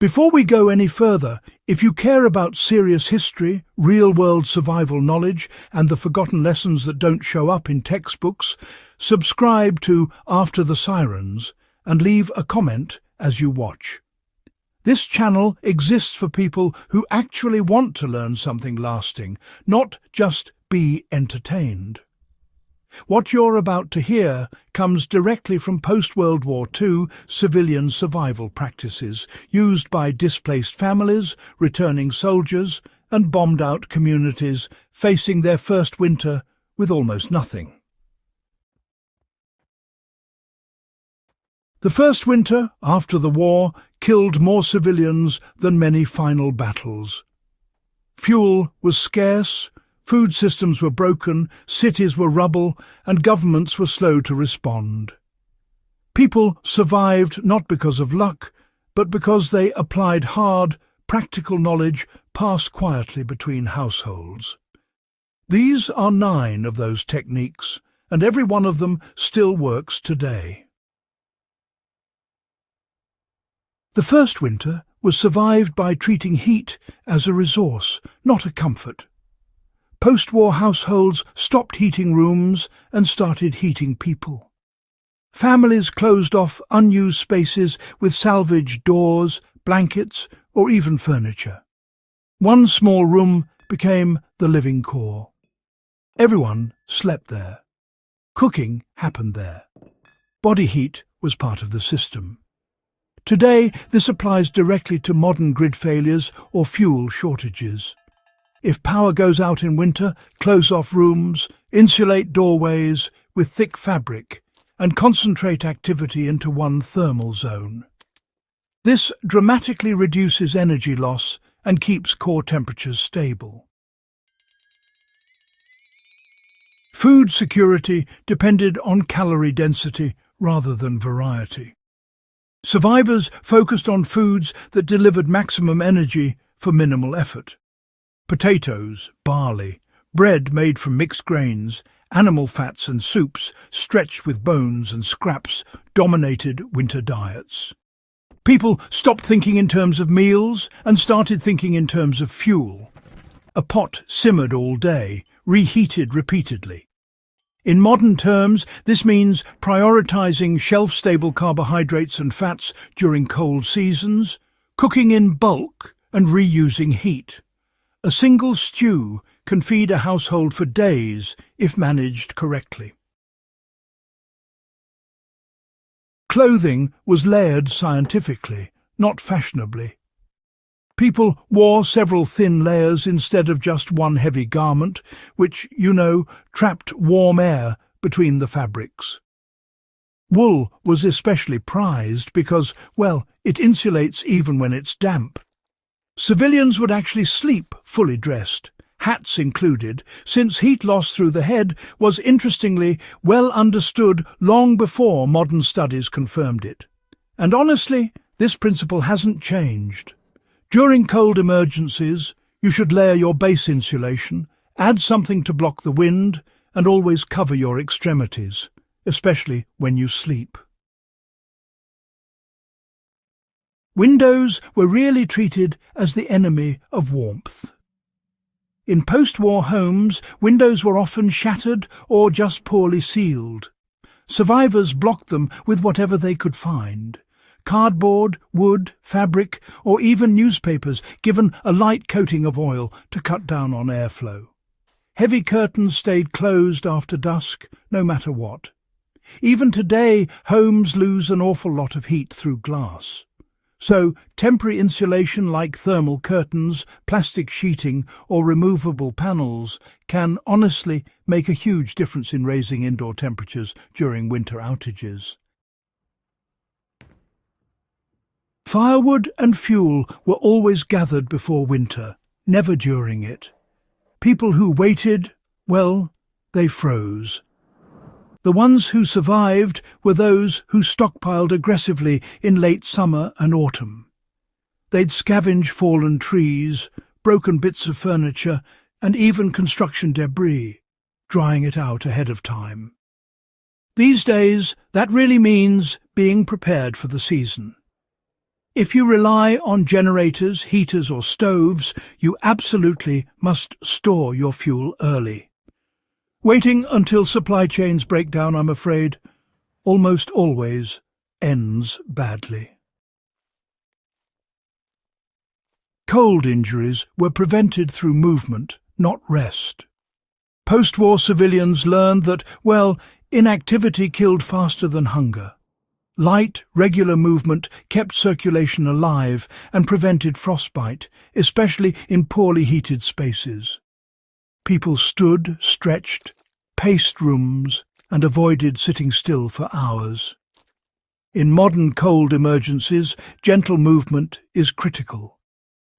Before we go any further, if you care about serious history, real-world survival knowledge, and the forgotten lessons that don't show up in textbooks, subscribe to After the Sirens and leave a comment as you watch. This channel exists for people who actually want to learn something lasting, not just be entertained. What you're about to hear comes directly from post-World War II civilian survival practices used by displaced families, returning soldiers, and bombed-out communities facing their first winter with almost nothing. The first winter after the war killed more civilians than many final battles. Fuel was scarce, food systems were broken, cities were rubble, and governments were slow to respond. People survived not because of luck, but because they applied hard, practical knowledge passed quietly between households. These are 9 of those techniques, and every one of them still works today. The first winter was survived by treating heat as a resource, not a comfort. Post-war households stopped heating rooms and started heating people. Families closed off unused spaces with salvaged doors, blankets, or even furniture. One small room became the living core. Everyone slept there. Cooking happened there. Body heat was part of the system. Today, this applies directly to modern grid failures or fuel shortages. If power goes out in winter, close off rooms, insulate doorways with thick fabric, and concentrate activity into one thermal zone. This dramatically reduces energy loss and keeps core temperatures stable. Food security depended on calorie density rather than variety. Survivors focused on foods that delivered maximum energy for minimal effort. Potatoes, barley, bread made from mixed grains, animal fats and soups stretched with bones and scraps dominated winter diets. People stopped thinking in terms of meals and started thinking in terms of fuel. A pot simmered all day, reheated repeatedly. In modern terms, this means prioritizing shelf-stable carbohydrates and fats during cold seasons, cooking in bulk and reusing heat. A single stew can feed a household for days if managed correctly. Clothing was layered scientifically, not fashionably. People wore several thin layers instead of just one heavy garment, which, trapped warm air between the fabrics. Wool was especially prized because, it insulates even when it's damp. Civilians would actually sleep fully dressed, hats included, since heat loss through the head was interestingly well understood long before modern studies confirmed it. And honestly, this principle hasn't changed. During cold emergencies, you should layer your base insulation, add something to block the wind, and always cover your extremities, especially when you sleep. Windows were really treated as the enemy of warmth. In post-war homes, windows were often shattered or just poorly sealed. Survivors blocked them with whatever they could find. Cardboard, wood, fabric, or even newspapers given a light coating of oil to cut down on airflow. Heavy curtains stayed closed after dusk, no matter what. Even today, homes lose an awful lot of heat through glass. So, temporary insulation like thermal curtains, plastic sheeting, or removable panels can honestly make a huge difference in raising indoor temperatures during winter outages. Firewood and fuel were always gathered before winter, never during it. People who waited, they froze. The ones who survived were those who stockpiled aggressively in late summer and autumn. They'd scavenge fallen trees, broken bits of furniture, and even construction debris, drying it out ahead of time. These days, that really means being prepared for the season. If you rely on generators, heaters or stoves, you absolutely must store your fuel early. Waiting until supply chains break down, I'm afraid, almost always ends badly. Cold injuries were prevented through movement, not rest. Post-war civilians learned that, inactivity killed faster than hunger. Light, regular movement kept circulation alive and prevented frostbite, especially in poorly heated spaces. People stood, stretched, paced rooms, and avoided sitting still for hours. In modern cold emergencies, gentle movement is critical.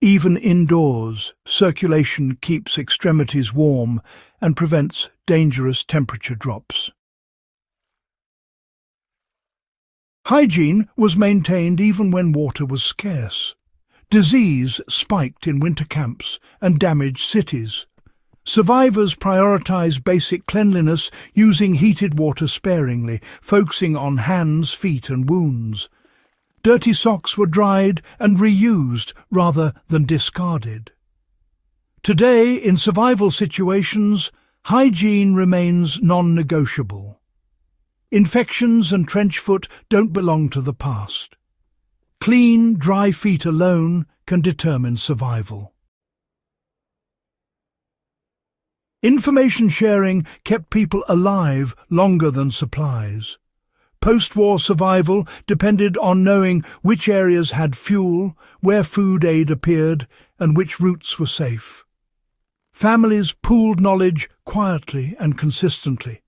Even indoors, circulation keeps extremities warm and prevents dangerous temperature drops. Hygiene was maintained even when water was scarce. Disease spiked in winter camps and damaged cities. Survivors prioritized basic cleanliness, using heated water sparingly, focusing on hands, feet and wounds. Dirty socks were dried and reused rather than discarded. Today, in survival situations, hygiene remains non-negotiable. Infections and trench foot don't belong to the past. Clean, dry feet alone can determine survival. Information sharing kept people alive longer than supplies. Post-war survival depended on knowing which areas had fuel, where food aid appeared, and which routes were safe. Families pooled knowledge quietly and consistently.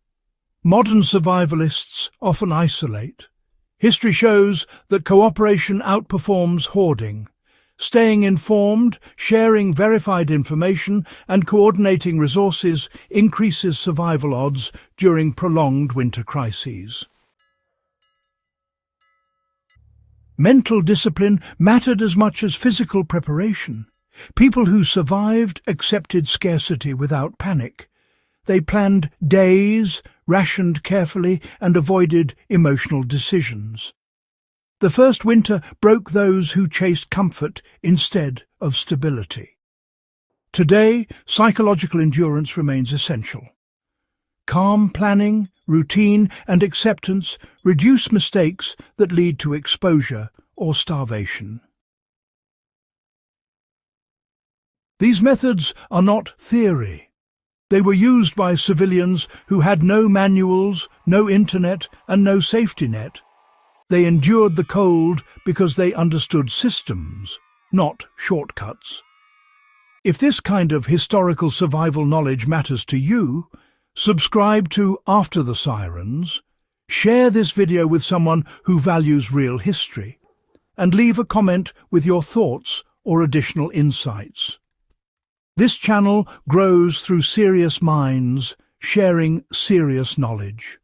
Modern survivalists often isolate. History shows that cooperation outperforms hoarding. Staying informed, sharing verified information, and coordinating resources increases survival odds during prolonged winter crises. Mental discipline mattered as much as physical preparation. People who survived accepted scarcity without panic. They planned days, rationed carefully, and avoided emotional decisions. The first winter broke those who chased comfort instead of stability. Today, psychological endurance remains essential. Calm planning, routine, and acceptance reduce mistakes that lead to exposure or starvation. These methods are not theory. They were used by civilians who had no manuals, no internet, and no safety net. They endured the cold because they understood systems, not shortcuts. If this kind of historical survival knowledge matters to you, subscribe to After the Sirens, share this video with someone who values real history, and leave a comment with your thoughts or additional insights. This channel grows through serious minds sharing serious knowledge.